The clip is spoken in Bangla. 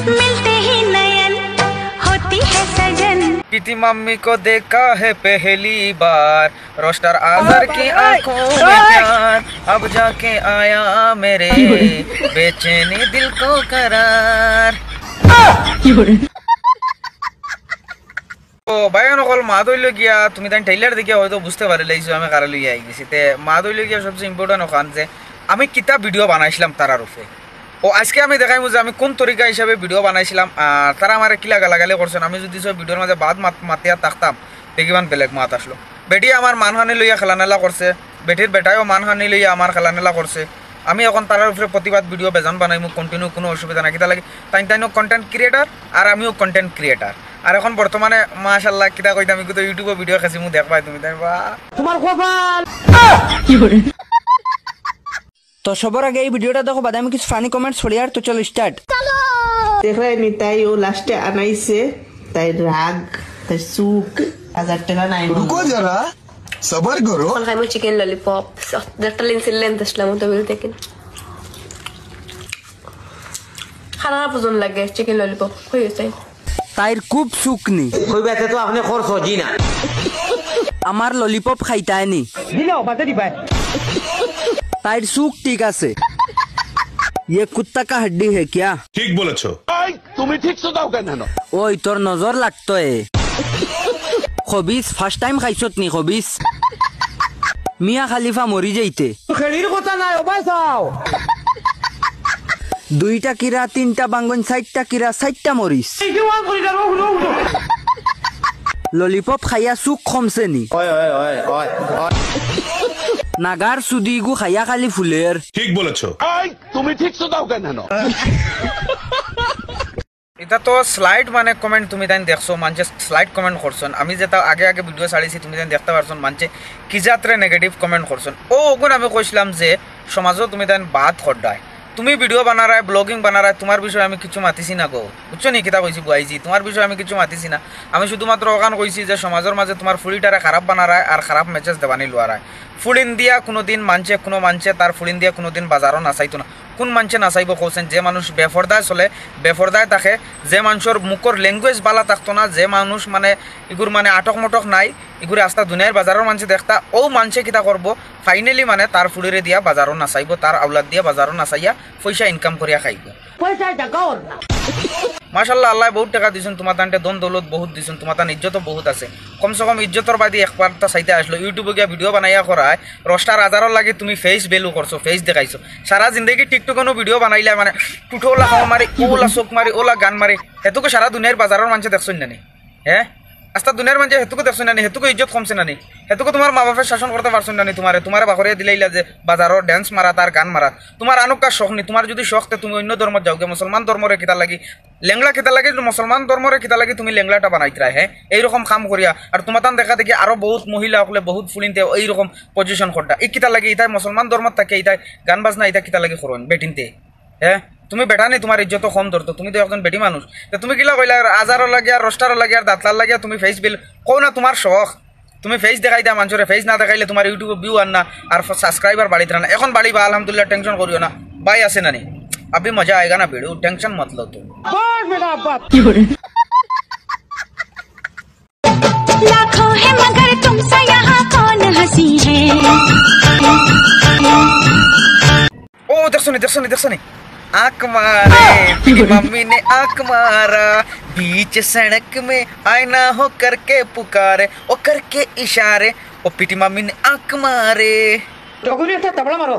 मिलते ही नयन होती है सजन। पीटी मम्मी को देखा है पहली बार, रोस्टर आजर की आंखों में प्यार, अब जाके आया मेरे बेचैनी दिल को करार। তো বাইন অকল মা দইল গিয়া তুমি তাই ট্রেইলার দেখে হয়তো বুঝতে পারে লাইছো আমি কারা লইয়া আই গেছি। তে মা দইল গিয়া সবচেয়ে ইম্পর্টেন্ট ওখান যে আমি কিতা ভিডিও বানাইছিলাম তারার উপরে। ও আজকে আমি দেখাইমু যে আমি কোন তরিকা হিসাবে ভিডিও বানাইছিলাম আর তারা আমার কিলা গালাগালি করছেন। আমি যদি সব ভিডিওর মাঝে বাদ মাতিয়া থাকতাম দেখিবান বেলেগ মাত আসলো। বেটি আমার মানহানি লইয়া খেলানেলা করছে, বেটির বেটাইও মানহানি লইয়া আমার খেলানেলা করছে। আমি এখন তার উপরে প্রতিবাদ ভিডিও বেজান বানাইমু, কন্টিনিউ, কোনো অসুবিধা নাই। কিতা লাগে তাইনও কন্টেন্ট ক্রিয়েটার আর আমিও কন্টেন্ট ক্রিয়েটার। আর এখন বর্তমানে মাশাআল্লাহ কিতা কইতাম আমি তো ইউটিউবে ভিডিও খাইছি মু দেখবাই তুমি তাই বা তোমার কপাল কি করে। तो सबर आगे वीडियोটা देखो बाद में कुछ फानी कमेंट्स पढ़ी यार। तो चलो स्टार्ट। देख रहे निताई वो लास्टे आनाई से ताई राग ताई सूक 1000 টাকা নাই। रुको जरा सबर करो। कौन खाए चिकन लॉलीपॉप दर्टलिन सिल्लेन तसलाम तो बोलते कि खाना पसंद लगे चिकन लॉलीपॉप कोई ऐसे তাইর খুব সুকনি কই বেতে তো আপনি খরচ হজি না আমার ললিপপ খাইতায় নি দিলাও বাতে দিবাই তাইর সুক ঠিক আছে। ये कुत्ता का हड्डी है क्या? ठीक बोलेছো। তুমি ঠিক তো দাও কেন না? ওই তোর নজর লাগতো এ খবিস ফার্স্ট টাইম খাইছত নি খবিস মিয়া খালিফা মরি যাইতে খেলির কথা নাই ও ভাই চাও 2টা কিরা 3টা বাঙ্গন 60টা কিরা 60টা মরিস ললিপপ খাইয়া সুক কমছে নি নাগার সুদিগু খাইয়া খালি ফুলের ঠিক বলেছো। তুমি ঠিক তো দাও কেন না? এটা তো স্লাইড মানে কমেন্ট তুমি তাই দেখছো মানুষে স্লাইড কমেন্ট করছেন। আমি যেটা আগে আগে ভিডিও ছাড়িছি তুমি তাই দেখতে পারছো মানুষে কি যাত্রে নেগেটিভ কমেন্ট করছেন। ও ওগুন আমি কইছিলাম যে সমাজও তুমি তাই বাদ খড্ডায়, তুমি ভিডিও বানারায় ব্লগিং বানারায়, তোমার বিষয়ে আমি কিছু মাতিছি না গো, বুঝছো নি কিতা কইছি বুঝাইছি, তোমার বিষয়ে আমি কিছু মাতিছি না। আমি শুধুমাত্র ওখান কইছি যে সমাজের মাঝে তোমার ফুলিটারে খারাপ বানারায় আর খারাপ মেসেজ দেবানি লোয়ারায়। ফুলিন দিয়া কোনোদিন মানছে কোনো মানছে তার ফুলিন দিয়া কোনোদিন বাজারও নাচাইতো না। কোন মানছে নাচাইব কৌছেন? যে মানুষ বেফরদায় চলে, বেফরদায় থাকে, যে মানুষের মুখর ল্যাঙ্গুয়েজ বালা থাকতো না, যে মানুষ মানে এগুর মানে আটক মটক নাই, এগুলো আস্তা দুনিয়ার বাজারের মানুষ দেখতা ও মানুষে কিতা করব ফাইনালি মানে তার ফুলিরে দিয়া বাজারও নাচাইব, তার আউলাদ দিয়া বাজারও নাচাইয়া পয়সা ইনকাম করিয়া খাইব। মাশাআল্লাহ আল্লাহ বহুত টাকা দিছেন তোমার তান্তে, দন দৌলত বহুত দিছেন তোমার তান, ইজ্জতও বহুত আছে। কমসে কম ইজ্জতর বাদি একবারটা চাইতে আসলো ইউটিউবে গিয়া ভিডিও বানাইয়া করায় রস্টার হাজারর লাগে তুমি ফেস ভ্যালু করছো, ফেস দেখাইছো। সারা জিন্দগি টিকটকনো ভিডিও বানাইলে মানে টুটোলা খাওয়া মারি, ওলা চোখ মারি, ওলা গান মারি, হেতুকে সারা দুনিয়ার বাজারের মানুষে দেখছেন নানি? হ্যাঁ আস্তা দুনিয়ার মানুষে হেতুকে দেখছেন নানি? হেতুকে ইজ্জত কমছে নানি? হেতুকে তোমার মা বাপের শাসন করতে পারছেন নানি? তোমার বাকরিয়া দিলাইলা যে বাজারও ড্যান্স মারা তার গান মারা তোমার আনুকার শখ নি। তোমার যদি শখ তুমি অন্য ধর্মত যাওগে, মুসলমান ধর্মরে কিতা লাগি লেংলা কিতা লাগে, মুসলমান ধর্মরে কিতা লাগে তুমি লেংলাটা বানাইতরা। হ্যাঁ এইরকম কাম করিয়া আর তোমার তান দেখা দেখি আরো বহুত মহিলা হলে বহুত ফুলিনতে এইরকম পজিশন করটা এই কিতা লাগে ইতাই মুসলমান ধর্মত থাকে, ইতাই গান বাজনা ইতা কিতা লাগে করুন বেটিনতে। হ্যাঁ তুমি বেটা নেই, তোমার ইজ্জত কম ধরতো, তুমি তো একজন বেটি মানুষ। তুমি কিলা কইলা আজারও লাগে আর রস্টারও লাগে আর দাঁতলার লাগে তুমি ফেস বিল কও না, তোমার শখ তুমি ফেস দেখাই দা মানুষের, ফেস না দেখাইলে তোমার ইউটিউবে ভিউ আন না আর সাবস্ক্রাইবার বাড়িতে না। এখন বাড়িবা আলহামদুলিল্লাহ, টেনশন করিও না, বাই আছে না নি अभी मजा आएगा ना बेड़ू, टेंशन मत लो तुम। लाखों है मगर तुमसे यहाँ कौन हंसी है। ओ देखो नहीं आंख मारे तेरी मम्मी ने, आंख मारा बीच सड़क में, आईना हो करके पुकारे, ओ करके इशारे, ओ पीटी मम्मी ने आंख मारे। তখন একটা তাবলা মারো